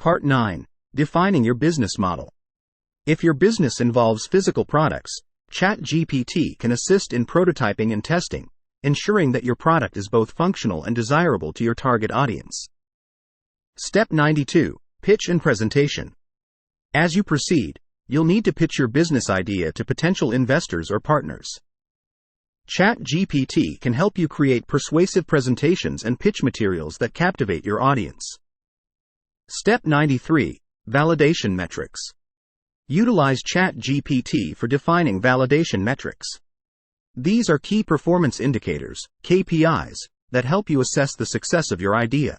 Part 9. Defining your business model. If your business involves physical products, ChatGPT can assist in prototyping and testing, ensuring that your product is both functional and desirable to your target audience. Step 92. Pitch and presentation. As you proceed, you'll need to pitch your business idea to potential investors or partners. ChatGPT can help you create persuasive presentations and pitch materials that captivate your audience. Step 93. Validation metrics. Utilize ChatGPT for defining validation metrics. These are key performance indicators, KPIs, that help you assess the success of your idea.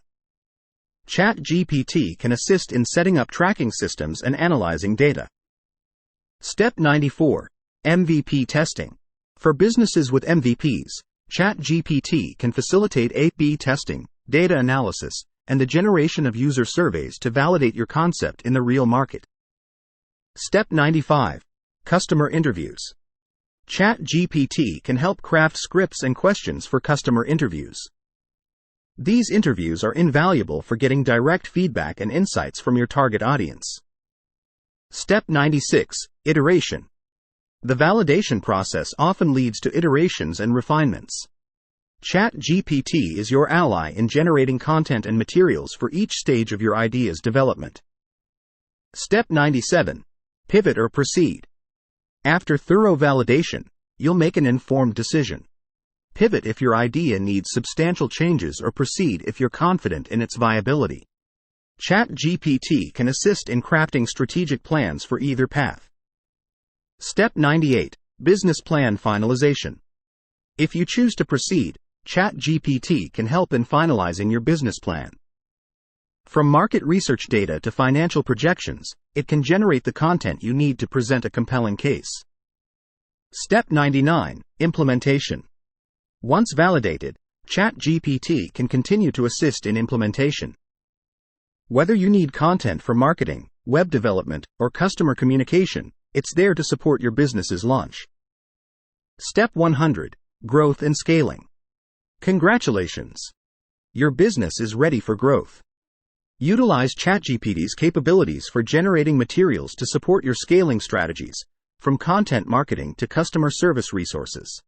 ChatGPT can assist in setting up tracking systems and analyzing data. Step 94. MVP testing. For businesses with MVPs, ChatGPT can facilitate A/B testing, data analysis, and the generation of user surveys to validate your concept in the real market. Step 95. Customer interviews. ChatGPT can help craft scripts and questions for customer interviews. These interviews are invaluable for getting direct feedback and insights from your target audience. Step 96. Iteration. The validation process often leads to iterations and refinements. ChatGPT is your ally in generating content and materials for each stage of your idea's development. Step 97. Pivot or proceed. After thorough validation, you'll make an informed decision. Pivot if your idea needs substantial changes or proceed if you're confident in its viability. ChatGPT can assist in crafting strategic plans for either path. Step 98. Business plan finalization. If you choose to proceed, ChatGPT can help in finalizing your business plan. From market research data to financial projections, it can generate the content you need to present a compelling case. Step 99. Implementation. Once validated, ChatGPT can continue to assist in implementation. Whether you need content for marketing, web development, or customer communication, it's there to support your business's launch. Step 100. Growth and scaling. Congratulations! Your business is ready for growth. Utilize ChatGPT's capabilities for generating materials to support your scaling strategies, from content marketing to customer service resources.